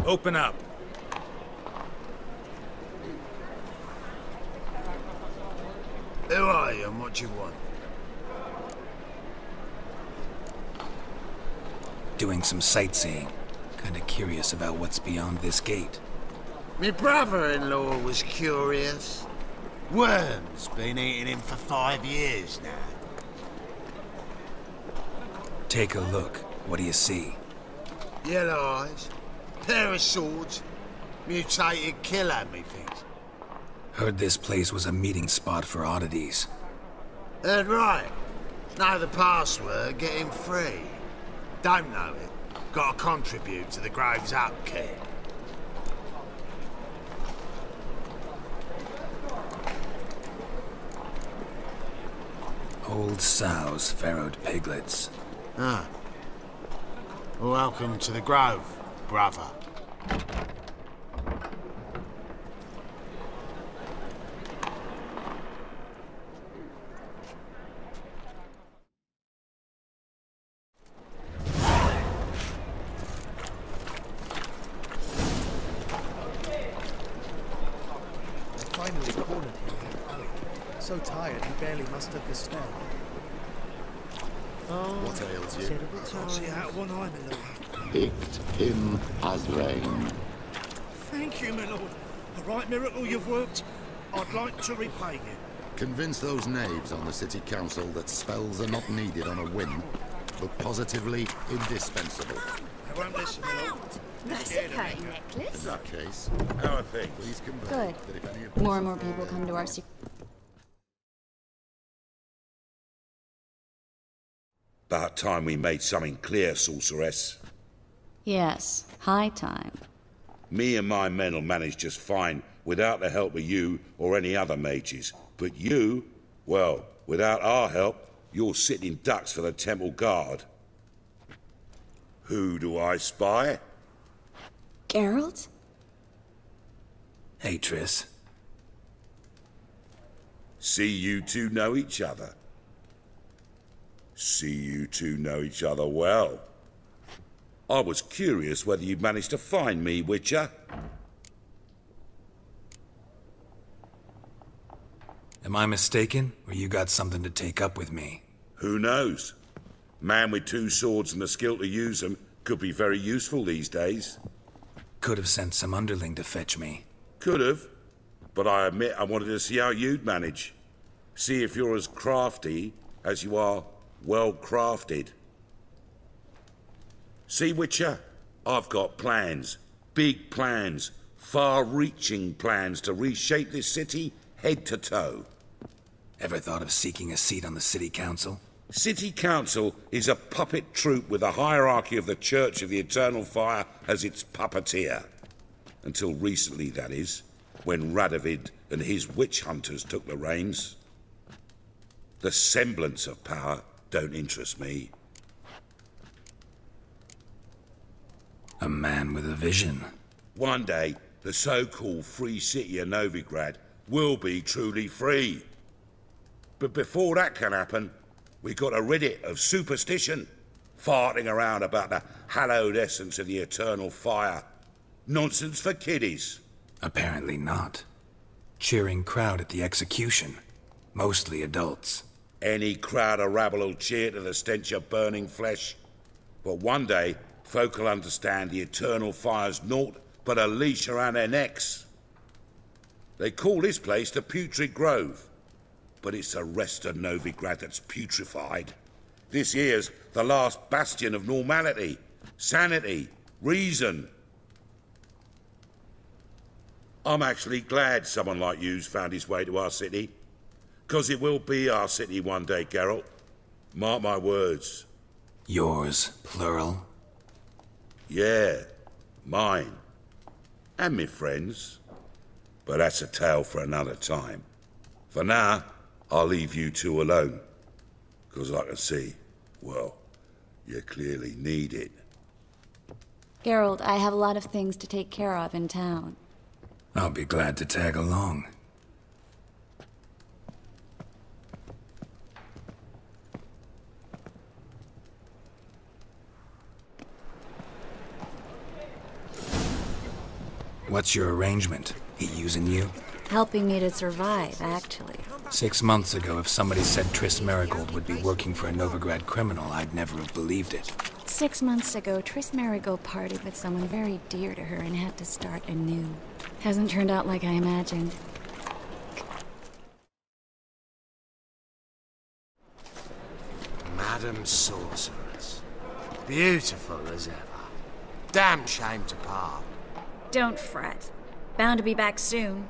Open up. Who are you and what do you want? Doing some sightseeing. Kinda curious about what's beyond this gate. My brother-in-law was curious. Worms been eating him for 5 years now. Take a look. What do you see? Yellow eyes, pair of swords, mutated killer, methinks. Heard this place was a meeting spot for oddities. Heard right. Know the password, get him free. Don't know it. Gotta contribute to the Grove's upkeep. Old sows, farrowed piglets. Ah. Welcome to the Grove, brother. Finally cornered him. So tired he barely mustered the smell. What ails you? Can't see out one eye, my lord. Picked him as rain. Thank you, my lord. A right miracle you've worked. I'd like to repay you. Convince those knaves on the city council that spells are not needed on a whim, but positively indispensable. I won't listen, my lord. That's a party necklace. In that case, How are things? please convey Good. that if any of More and more people come to our secret. About time we made something clear, sorceress. Yes, high time. Me and my men'll manage just fine without the help of you or any other mages. But you, well, without our help, you're sitting ducks for the temple guard. Who do I spy? Geralt? Hey, Triss. See you two know each other. See you two know each other well. I was curious whether you'd managed to find me, Witcher. Am I mistaken, or you got something to take up with me? Who knows? Man with 2 swords and the skill to use them could be very useful these days. Could have sent some underling to fetch me. Could have, but I admit I wanted to see how you'd manage. See if you're as crafty as you are well crafted. See, Witcher, I've got plans. Big plans. Far-reaching plans to reshape this city head to toe. Ever thought of seeking a seat on the city council? City Council is a puppet troupe with the hierarchy of the Church of the Eternal Fire as its puppeteer. Until recently, that is, when Radovid and his witch hunters took the reins. The semblance of power don't interest me. A man with a vision. One day, the so-called free city of Novigrad will be truly free. But before that can happen, we got to rid it of superstition, farting around about the hallowed essence of the eternal fire. Nonsense for kiddies. Apparently not. Cheering crowd at the execution. Mostly adults. Any crowd of rabble will cheer to the stench of burning flesh. But one day, folk will understand the eternal fire's naught but a leash around their necks. They call this place the Putrid Grove, but it's the rest of Novigrad that's putrefied. This here's the last bastion of normality, sanity, reason. I'm actually glad someone like you's found his way to our city. 'Cause it will be our city one day, Geralt. Mark my words. Yours, plural. Yeah, mine. And me friends. But that's a tale for another time. For now, I'll leave you two alone. 'Cause I can see, well, you clearly need it. Geralt, I have a lot of things to take care of in town. I'll be glad to tag along. What's your arrangement? He using you? Helping me to survive, actually. 6 months ago, if somebody said Triss Merigold would be working for a Novigrad criminal, I'd never have believed it. 6 months ago, Triss Merigold partied with someone very dear to her and had to start anew. Hasn't turned out like I imagined. Madam Sorceress. Beautiful as ever. Damn shame to part. Don't fret. Bound to be back soon.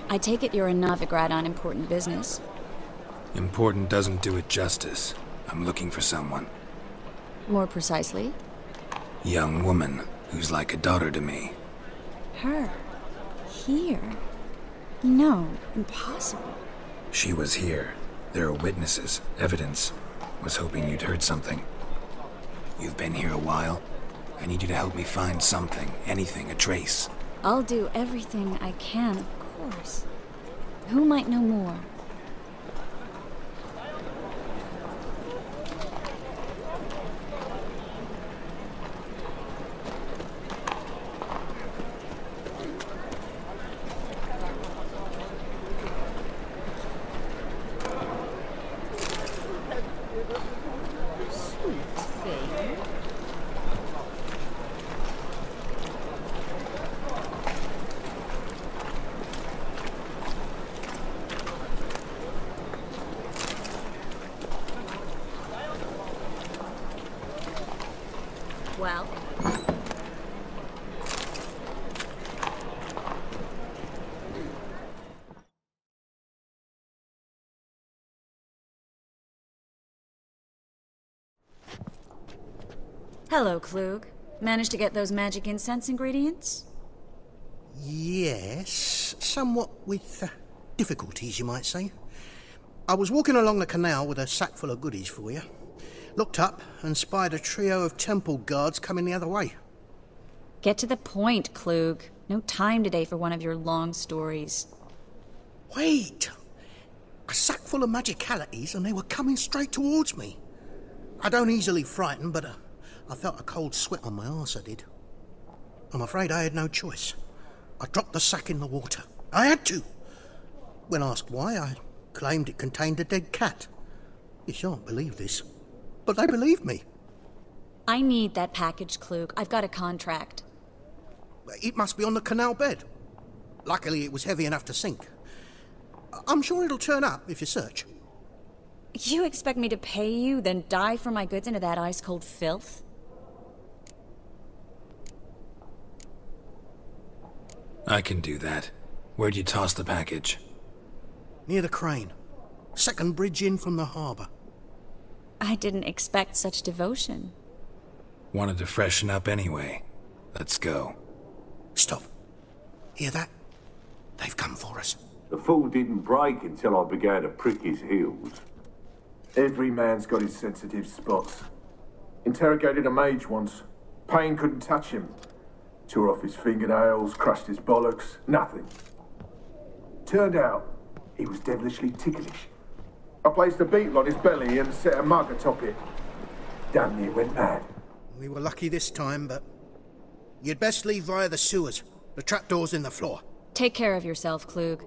I take it you're a Novigrad on important business. Important doesn't do it justice. I'm looking for someone. More precisely? Young woman who's like a daughter to me. Her? Here? No, impossible. She was here. There are witnesses, evidence. Was hoping you'd heard something. You've been here a while. I need you to help me find something, anything, a trace. I'll do everything I can, of course. Who might know more? Well? Hello, Klug. Managed to get those magic incense ingredients? Yes, somewhat with difficulties, you might say. I was walking along the canal with a sack full of goodies for you. Looked up and spied a trio of temple guards coming the other way. Get to the point, Klug. No time today for one of your long stories. Wait! A sack full of magicalities and they were coming straight towards me. I don't easily frighten, but I felt a cold sweat on my arse, I did. I'm afraid I had no choice. I dropped the sack in the water. I had to. When asked why, I claimed it contained a dead cat. You shan't believe this, but they believed me. I need that package, Klug. I've got a contract. It must be on the canal bed. Luckily, it was heavy enough to sink. I'm sure it'll turn up if you search. You expect me to pay you, then dive for my goods into that ice-cold filth? I can do that. Where'd you toss the package? Near the crane. Second bridge in from the harbour. I didn't expect such devotion. Wanted to freshen up anyway. Let's go. Stop. Hear that? They've come for us. The fool didn't break until I began to prick his heels. Every man's got his sensitive spots. Interrogated a mage once. Pain couldn't touch him. Tore off his fingernails, crushed his bollocks, nothing. Turned out, he was devilishly ticklish. I placed a beetle on his belly and set a mug atop it. Damn near went mad. We were lucky this time, but you'd best leave via the sewers. The trapdoor's in the floor. Take care of yourself, Klug.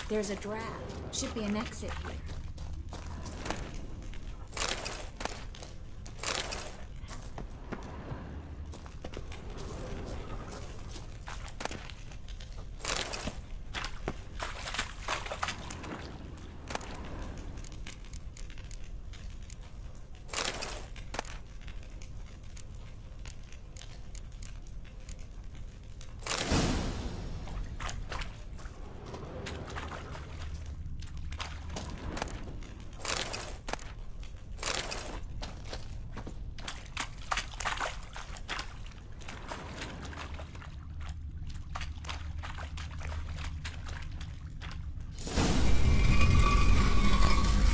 There's a draft. Should be an exit here.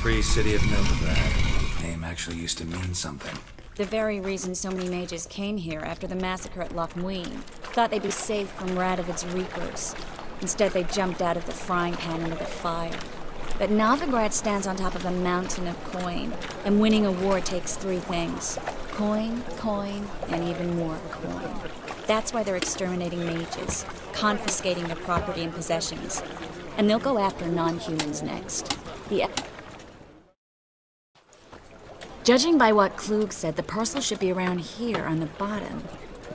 Free City of Merigold. Name actually used to mean something. The very reason so many mages came here after the massacre at Loch Muin. Thought they'd be safe from Radovid's reapers. Instead, they jumped out of the frying pan into the fire. But Novigrad stands on top of a mountain of coin, and winning a war takes three things. Coin, coin, and even more coin. That's why they're exterminating mages, confiscating their property and possessions. And they'll go after non-humans next. Judging by what Klug said, the parcel should be around here on the bottom.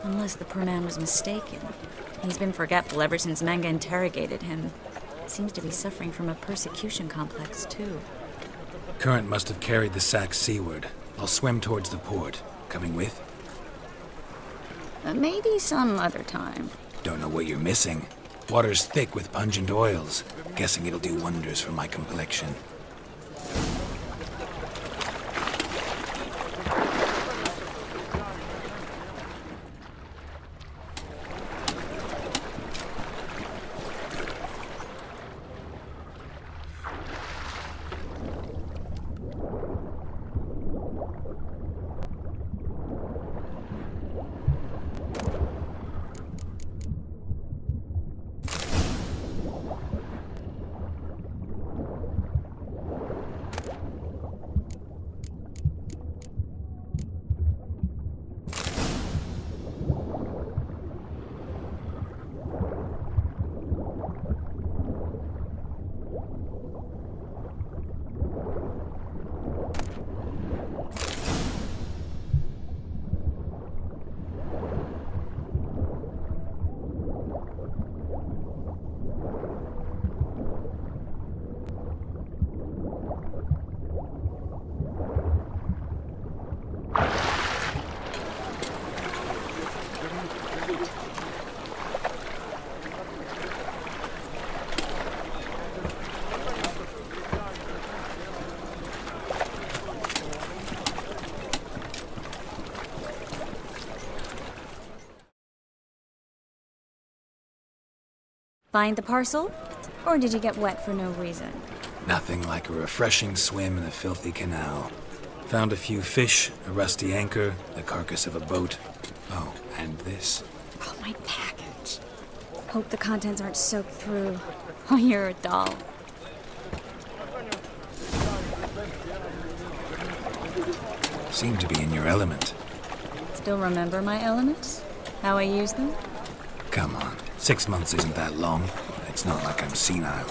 Unless the poor man was mistaken. He's been forgetful ever since Manga interrogated him. Seems to be suffering from a persecution complex, too. Current must have carried the sack seaward. I'll swim towards the port. Coming with? Maybe some other time. Don't know what you're missing. Water's thick with pungent oils. Guessing it'll do wonders for my complexion. Find the parcel? Or did you get wet for no reason? Nothing like a refreshing swim in a filthy canal. Found a few fish, a rusty anchor, the carcass of a boat. Oh, and this. Oh, my package. Hope the contents aren't soaked through. Oh, you're a doll. Seem to be in your element. Still remember my elements? How I use them? Come on, 6 months isn't that long. It's not like I'm senile.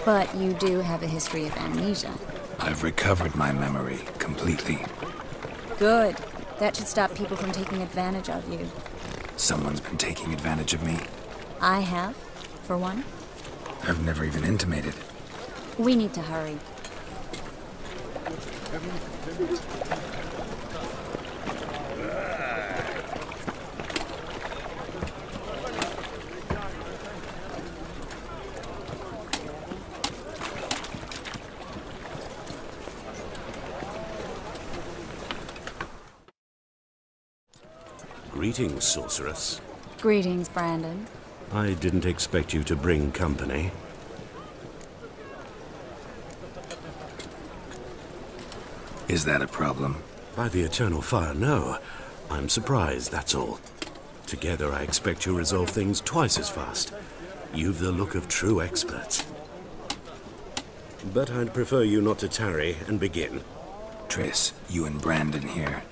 But you do have a history of amnesia. I've recovered my memory completely. Good. That should stop people from taking advantage of you. Someone's been taking advantage of me. I have, for one. I've never even intimated. We need to hurry. Greetings, sorceress. Greetings, Brandon. I didn't expect you to bring company. Is that a problem? By the eternal fire, no. I'm surprised, that's all. Together, I expect you'll resolve things twice as fast. You've the look of true experts. But I'd prefer you not to tarry and begin. Triss, you and Brandon here.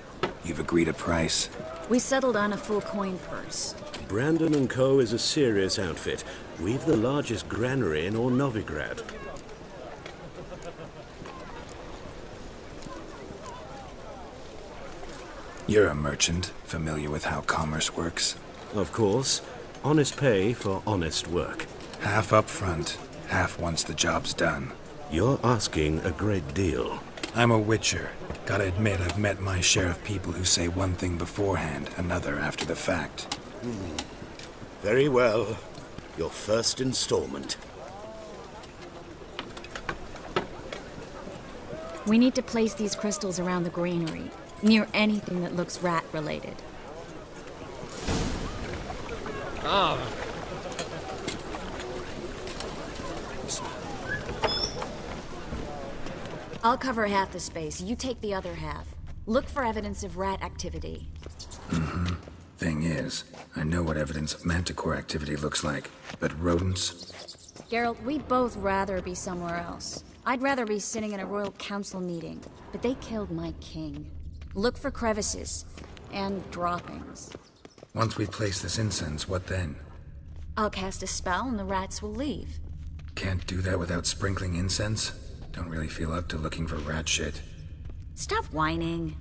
You've agreed a price? We settled on a full coin purse. Brandon & Co. is a serious outfit. We've the largest granary in all Novigrad. You're a merchant, familiar with how commerce works? Of course. Honest pay for honest work. Half up front, half once the job's done. You're asking a great deal. I'm a witcher. Gotta admit, I've met my share of people who say one thing beforehand, another after the fact. Very well. Your first installment. We need to place these crystals around the granary, near anything that looks rat-related. I'll cover half the space. You take the other half. Look for evidence of rat activity. Mm-hmm. Thing is, I know what evidence of manticore activity looks like, but rodents? Geralt, we'd both rather be somewhere else. I'd rather be sitting in a royal council meeting, but they killed my king. Look for crevices and droppings. Once we place this incense, what then? I'll cast a spell and the rats will leave. Can't do that without sprinkling incense? Don't really feel up to looking for rat shit. Stop whining.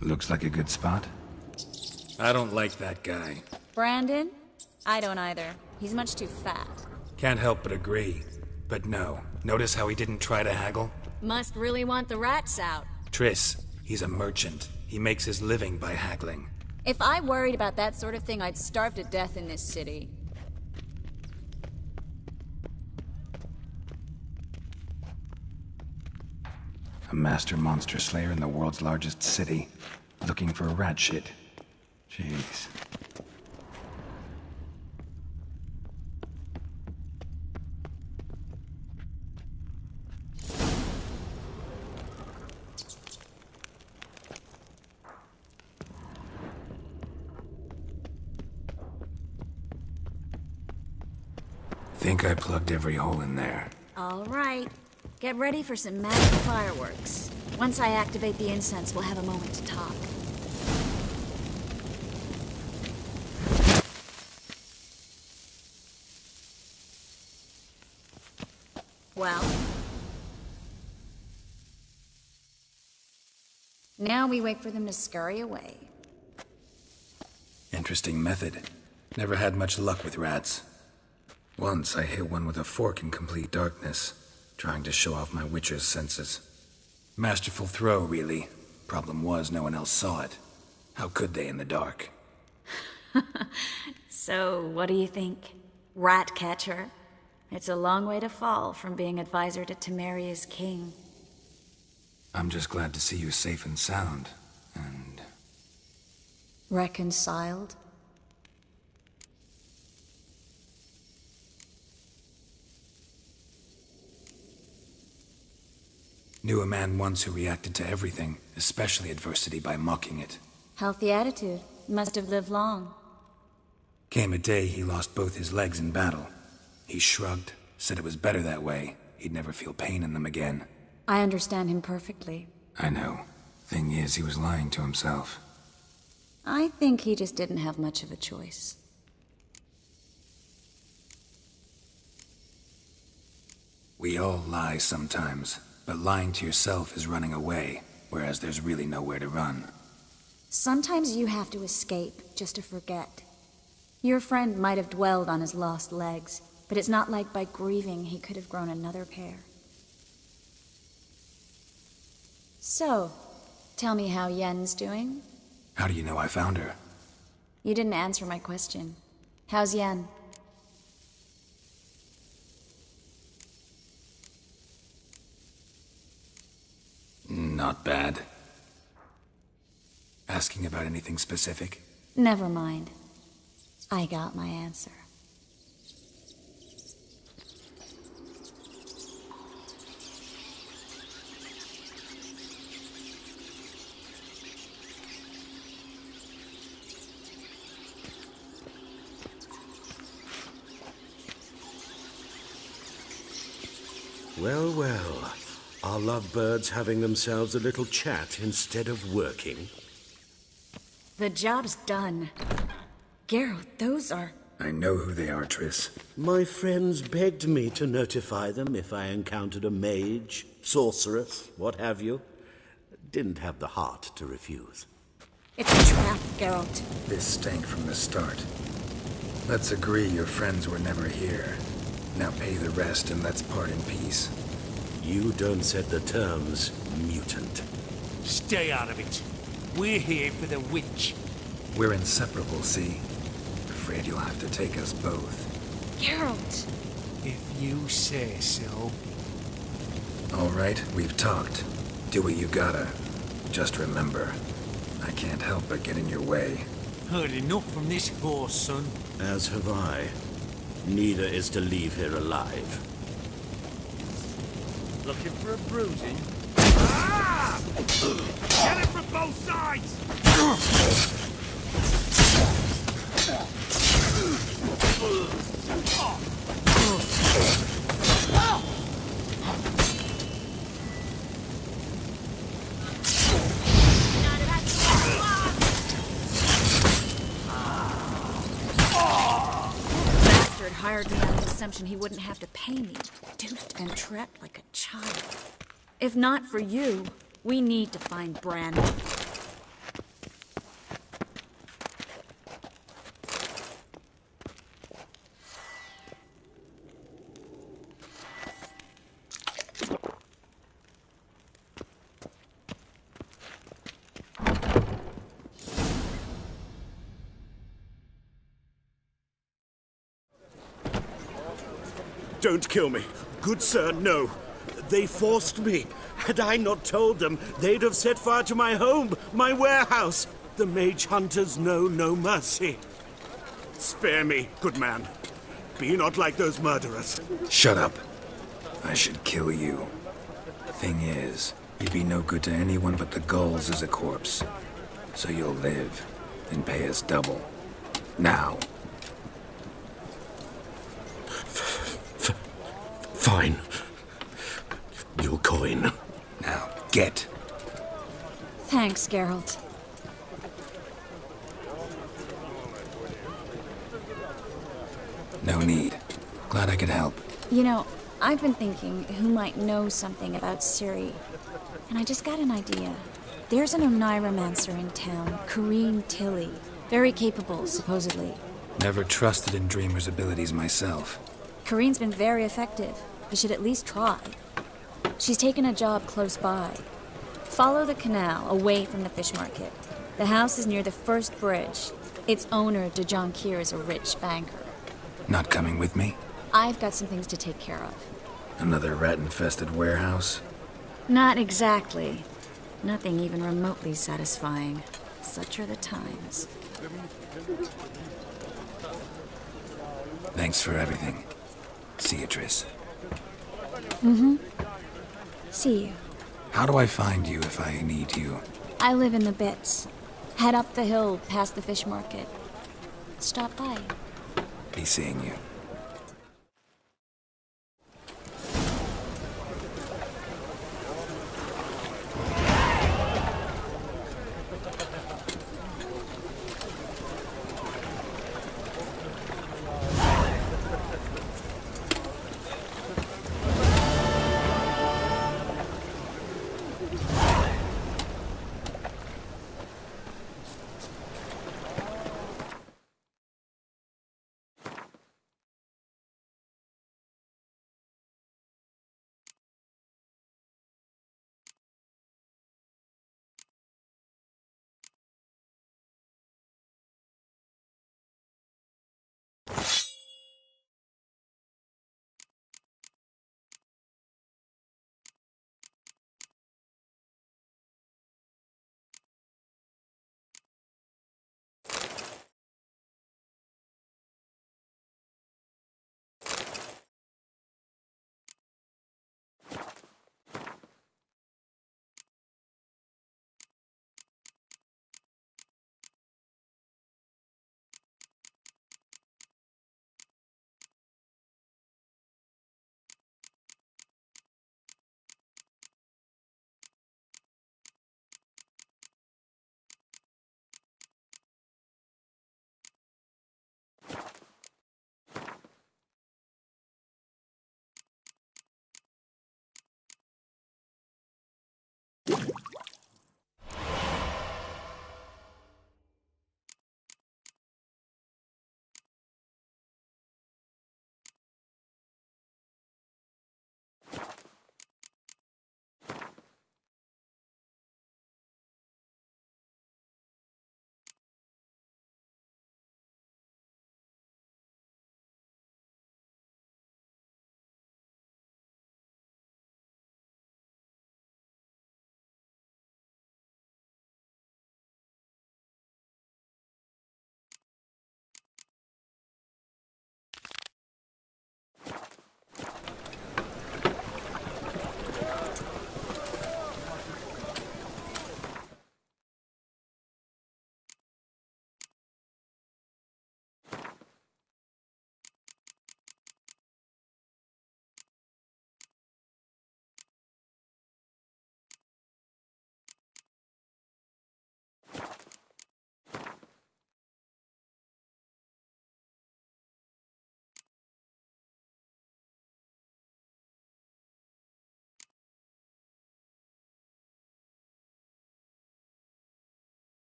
Looks like a good spot. I don't like that guy. Brandon? I don't either. He's much too fat. Can't help but agree. But no. Notice how he didn't try to haggle? Must really want the rats out. Triss, he's a merchant. He makes his living by haggling. If I worried about that sort of thing, I'd starve to death in this city. A master monster slayer in the world's largest city, looking for rat shit. Jeez. Think I plugged every hole in there. All right. Get ready for some magic fireworks. Once I activate the incense, we'll have a moment to talk. Well? Now we wait for them to scurry away. Interesting method. Never had much luck with rats. Once I hit one with a fork in complete darkness, trying to show off my witcher's senses. Masterful throw, really. Problem was, no one else saw it. How could they in the dark? So, what do you think? Rat catcher? It's a long way to fall from being advisor to Temeria's king. I'm just glad to see you safe and sound, and... reconciled? Knew a man once who reacted to everything, especially adversity, by mocking it. Healthy attitude. Must have lived long. Came a day he lost both his legs in battle. He shrugged, said it was better that way. He'd never feel pain in them again. I understand him perfectly. I know. Thing is, he was lying to himself. I think he just didn't have much of a choice. We all lie sometimes. But lying to yourself is running away, whereas there's really nowhere to run. Sometimes you have to escape, just to forget. Your friend might have dwelled on his lost legs, but it's not like by grieving he could have grown another pair. So, tell me how Yen's doing? How do you know I found her? You didn't answer my question. How's Yen? Not bad. Asking about anything specific? Never mind. I got my answer. Well, well. Are lovebirds having themselves a little chat instead of working? The job's done. Geralt, those are... I know who they are, Triss. My friends begged me to notify them if I encountered a mage, sorceress, what have you. Didn't have the heart to refuse. It's a trap, Geralt. This stank from the start. Let's agree your friends were never here. Now pay the rest and let's part in peace. You don't set the terms, mutant. Stay out of it. We're here for the witch. We're inseparable, see? Afraid you'll have to take us both. Geralt! If you say so. All right, we've talked. Do what you gotta. Just remember, I can't help but get in your way. Heard enough from this horse, son. As have I. Neither is to leave here alive. Looking for a bruising? Ah! Get it from both sides! Bastard hired me on the assumption he wouldn't have to pay me. Duped and trapped like a child. If not for you, we need to find Brandon. Don't kill me. Good sir, no. They forced me. Had I not told them, they'd have set fire to my home, my warehouse. The mage hunters know no mercy. Spare me, good man. Be not like those murderers. Shut up. I should kill you. Thing is, you'd be no good to anyone but the gulls as a corpse. So you'll live and pay us double. Now. Fine. Your coin. Now, get. Thanks, Geralt. No need. Glad I could help. You know, I've been thinking who might know something about Ciri. And I just got an idea. There's an Oneiromancer in town, Corrine Tilly. Very capable, supposedly. Never trusted in Dreamer's abilities myself. Corrine's been very effective. You should at least try. She's taken a job close by. Follow the canal, away from the fish market. The house is near the first bridge. Its owner, De Jonquier, is a rich banker. Not coming with me? I've got some things to take care of. Another rat-infested warehouse? Not exactly. Nothing even remotely satisfying. Such are the times. Thanks for everything. See you, Triss. Mm-hmm. See you. How do I find you if I need you? I live in the Bits. Head up the hill past the fish market. Stop by. Be seeing you.